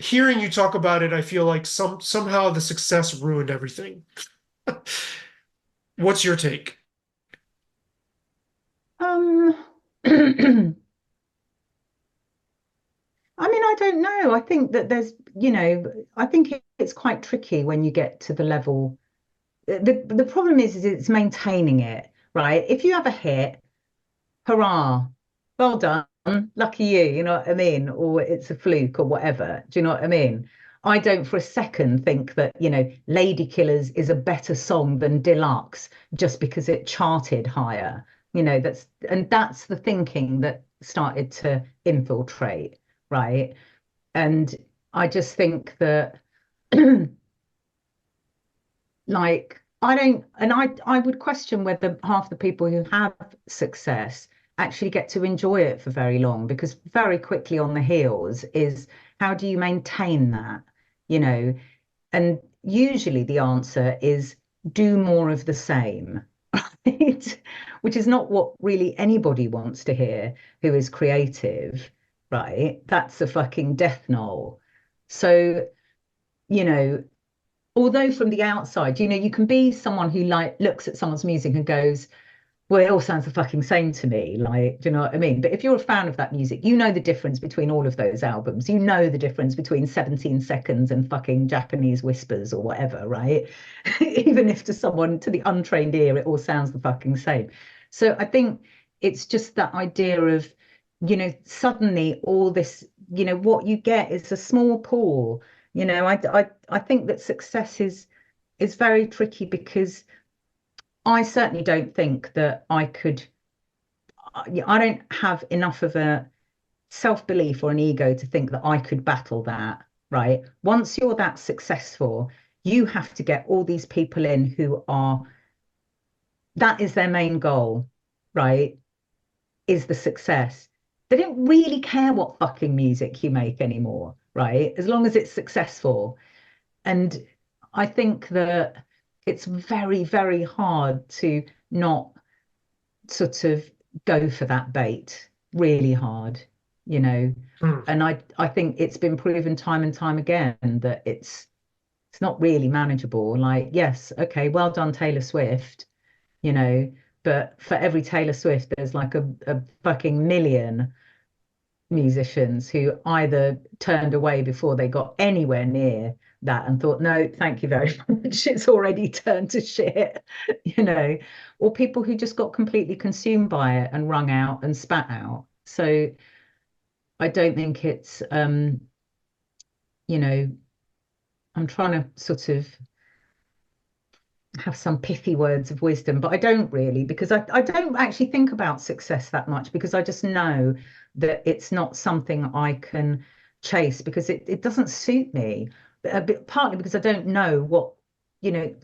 hearing you talk about it, I feel like somehow the success ruined everything. What's your take? Um, I mean, I don't know. I think that I think it's quite tricky when you get to the level. The problem is it's maintaining it, right? If you have a hit, hurrah, well done, lucky you, you know what I mean? Or it's a fluke or whatever. Do you know what I mean? I don't for a second think that, Lady Killers is a better song than Deluxe just because it charted higher. That's the thinking that started to infiltrate, right? And I just think that like I would question whether half the people who have success actually get to enjoy it for very long, because very quickly on the heels is how do you maintain that, you know? And usually the answer is do more of the same, right? Which is not what really anybody wants to hear who is creative, right? That's a fucking death knell. So, you know, although from the outside, you can be someone who like looks at someone's music and goes, well, it all sounds the fucking same to me. Like, do you know what I mean? But if you're a fan of that music, you know the difference between all of those albums. You know the difference between 17 seconds and fucking Japanese whispers or whatever, right? Even if to someone, to the untrained ear, it all sounds the fucking same. So I think it's just that idea of, suddenly all this, what you get is a small pool. I think that success is very tricky because I certainly don't think that I don't have enough of a self-belief or an ego to think that I could battle that, right? Once you're that successful, you have to get all these people in who are, that is their main goal, right? Is the success. They don't really care what fucking music you make anymore, right? As long as it's successful. And I think that it's very, very hard to not sort of go for that bait, really hard, you know. Hmm. And I think it's been proven time and time again that it's not really manageable. Like, yes, okay, well done, Taylor Swift, you know, but for every Taylor Swift, there's like a fucking million musicians who either turned away before they got anywhere near that and thought, no, thank you very much. It's already turned to shit, you know, or people who just got completely consumed by it and wrung out and spat out. So I don't think it's, you know, I'm trying to sort of have some pithy words of wisdom, but I don't really, because I don't actually think about success that much because I just know that it's not something I can chase because it doesn't suit me. A bit, partly because I don't know what,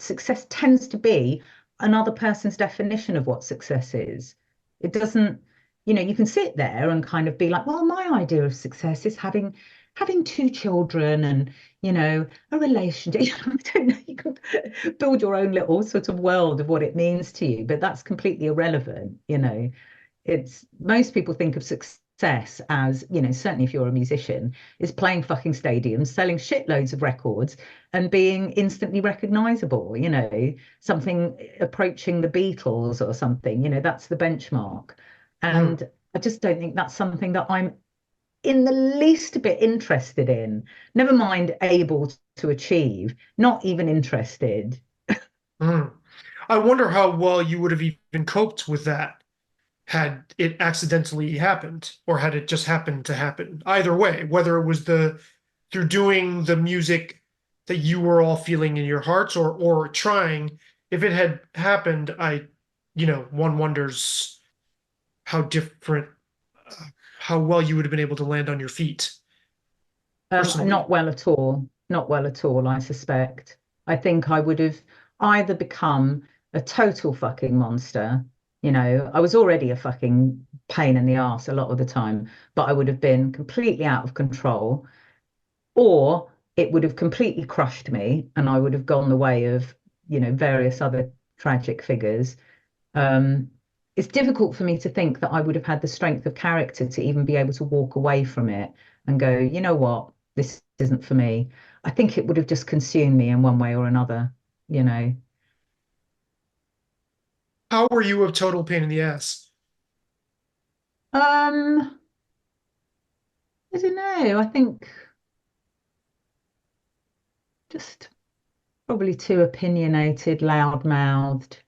success tends to be another person's definition of what success is. It doesn't, you can sit there and kind of be like, well, my idea of success is having two children and a relationship. I don't know. You can build your own little sort of world of what it means to you, but that's completely irrelevant. It's most people think of success as, certainly if you're a musician, is playing fucking stadiums, selling shitloads of records, and being instantly recognizable, something approaching the Beatles or something, that's the benchmark. Hmm. And I just don't think that's something that I'm in the least bit interested in, never mind able to achieve, not even interested. Hmm. I wonder how well you would have even coped with that had it accidentally happened, or had it just happened to happen. Either way, whether it was the through doing the music that you were all feeling in your hearts, or trying, if it had happened, one wonders how different, uh, how well you would have been able to land on your feet personally. Not well at all. Not well at all, I suspect. I think I would have either become a total fucking monster. I was already a fucking pain in the ass a lot of the time, but I would have been completely out of control, or it would have completely crushed me and I would have gone the way of, various other tragic figures. Um, it's difficult for me to think that I would have had the strength of character to even be able to walk away from it and go, you know what, this isn't for me. I think it would have just consumed me in one way or another, you know. How were you a total pain in the ass? Um, I don't know. I think just probably too opinionated, loud-mouthed,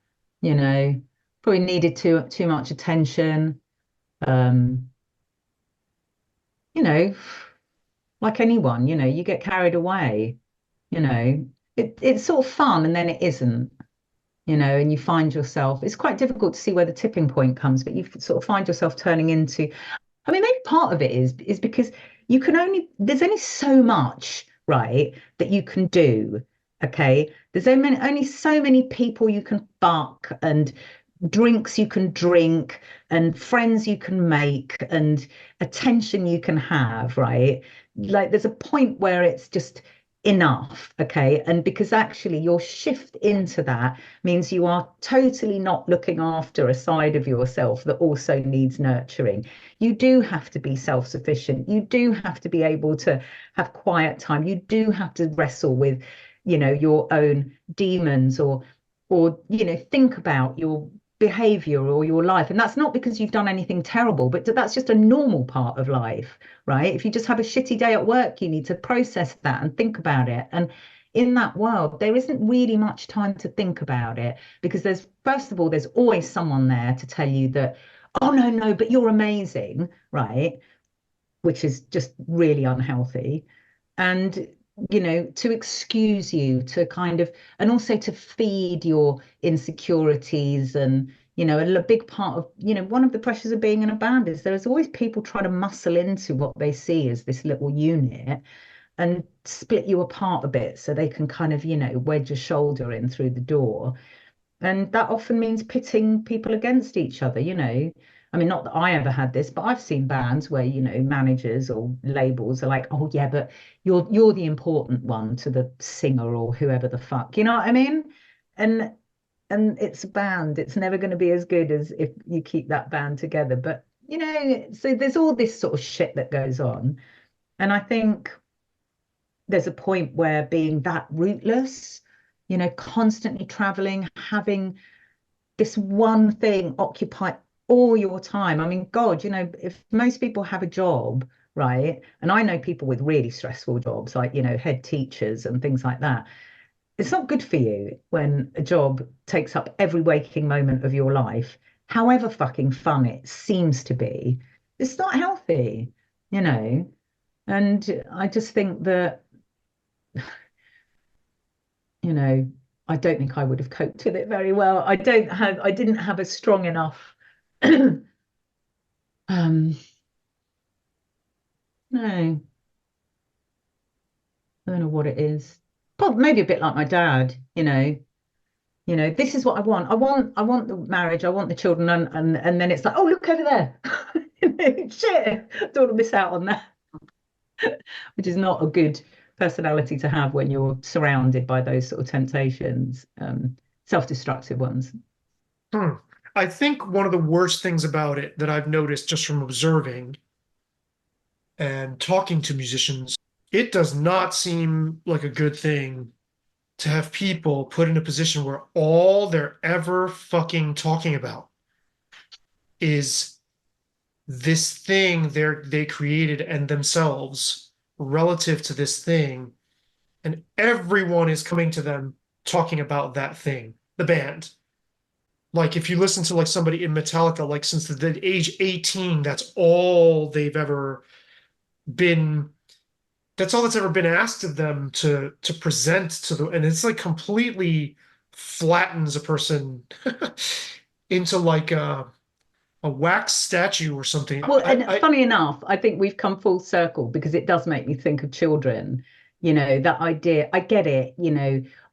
you know, probably needed too much attention. Um, you know, like anyone, you get carried away, you know. It's sort of fun and then it isn't, and you find yourself, it's quite difficult to see where the tipping point comes, but you sort of find yourself turning into, I mean, maybe part of it is because there's only so much, right, that you can do. Okay. Only so many people you can fuck and drinks you can drink and friends you can make and attention you can have, right? Like there's a point where it's just enough, okay? And because actually your shift into that means you are totally not looking after a side of yourself that also needs nurturing. You do have to be self-sufficient. You do have to be able to have quiet time. You do have to wrestle with, your own demons or think about your behavior or your life. And that's not because you've done anything terrible, but that's just a normal part of life, right? If you just have a shitty day at work, you need to process that and think about it. And in that world, there isn't really much time to think about it because first of all, there's always someone there to tell you that, oh, no, no, but you're amazing, right? Which is just really unhealthy. And, to excuse you, to kind of, and also to feed your insecurities. And, a big part of, one of the pressures of being in a band is there's always people trying to muscle into what they see as this little unit and split you apart a bit so they can kind of, wedge a shoulder in through the door. And that often means pitting people against each other, I mean, not that I ever had this, but I've seen bands where, managers or labels are like, oh yeah, but you're the important one to the singer or whoever the fuck. You know what I mean? And and it's a band. It's never going to be as good as if you keep that band together. But so there's all this sort of shit that goes on. And I think there's a point where being that rootless, constantly traveling, having this one thing occupy all your time. I mean, God, if most people have a job, right? And I know people with really stressful jobs, like, head teachers and things like that. It's not good for you when a job takes up every waking moment of your life, however fucking fun it seems to be. It's not healthy, you know? And I just think that, you know, I don't think I would have coped with it very well. I didn't have a strong enough um no, I don't know what it is. Probably maybe a bit like my dad, this is what I want. I want the marriage, I want the children, and then it's like, oh, look over there. Shit, I don't want to miss out on that, which is not a good personality to have when you're surrounded by those sort of temptations, self-destructive ones. Hmm. I think one of the worst things about it that I've noticed just from observing and talking to musicians, it does not seem like a good thing to have people put in a position where all they're ever fucking talking about is this thing they created and themselves relative to this thing, and everyone is coming to them talking about that thing, the band. Like if you listen to like somebody in Metallica, like since the age 18, been that's all that's ever been asked of them to present to the, and it's like completely flattens a person into like a wax statue or something. Well, and funny enough, I think we've come full circle because it does make me think of children. That idea, I get it,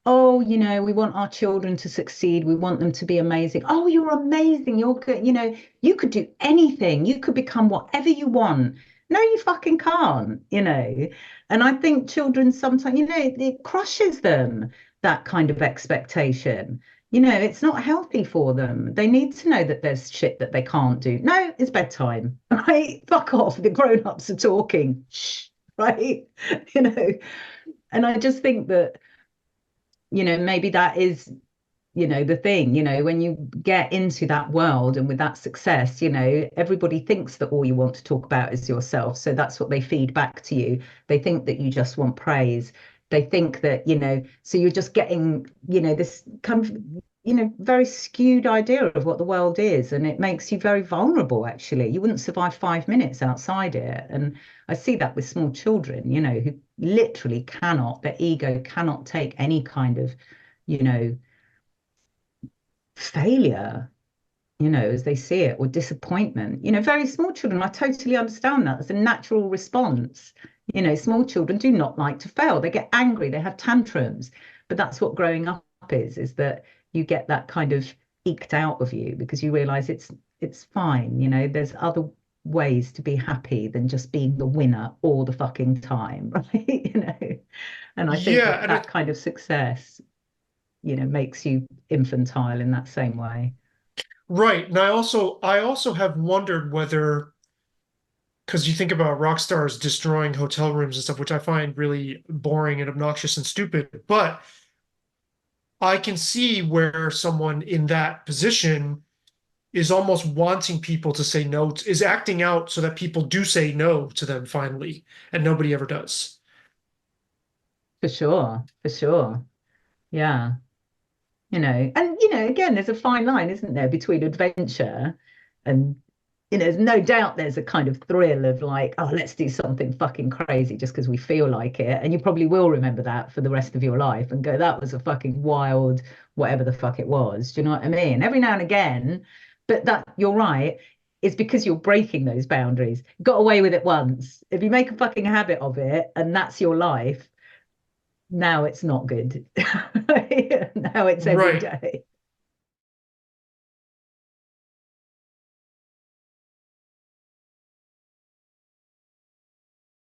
oh, we want our children to succeed. We want them to be amazing. Oh, you're amazing. You're good. You could do anything. You could become whatever you want. No, you fucking can't, And I think children sometimes, it crushes them, that kind of expectation. It's not healthy for them. They need to know that there's shit that they can't do. No, it's bedtime. Right? Fuck off. The grown-ups are talking. Shh. right? You know, and I just think that, maybe that is, the thing, when you get into that world and with that success, everybody thinks that all you want to talk about is yourself. So that's what they feed back to you. They think that you just want praise. They think that, so you're just getting, this kind of, very skewed idea of what the world is. And it makes you very vulnerable, actually. You wouldn't survive 5 minutes outside it. And I see that with small children, who literally cannot, their ego cannot take any kind of, you know, failure, as they see it, or disappointment. Very small children, I totally understand that. It's a natural response. Small children do not like to fail. They get angry, they have tantrums. But that's what growing up is that you get that kind of eked out of you because you realize it's fine. There's other ways to be happy than just being the winner all the fucking time, right? And I think Yeah, that and that it kind of success, makes you infantile in that same way. right. And I also have wondered whether, because you think about rock stars destroying hotel rooms and stuff, which I find really boring and obnoxious and stupid, but I can see where someone in that position is almost wanting people to say no, is acting out so that people do say no to them finally, and nobody ever does. For sure, for sure. Yeah. And again, there's a fine line, isn't there, between adventure and, there's no doubt there's a kind of thrill of like, oh, let's do something fucking crazy just because we feel like it. And you probably will remember that for the rest of your life and go, that was a fucking wild, whatever the fuck it was. Do you know what I mean? Every now and again, but that you're right, it's because you're breaking those boundaries. Got away with it once. If you make a fucking habit of it and that's your life, now it's not good. Now it's every Right. day.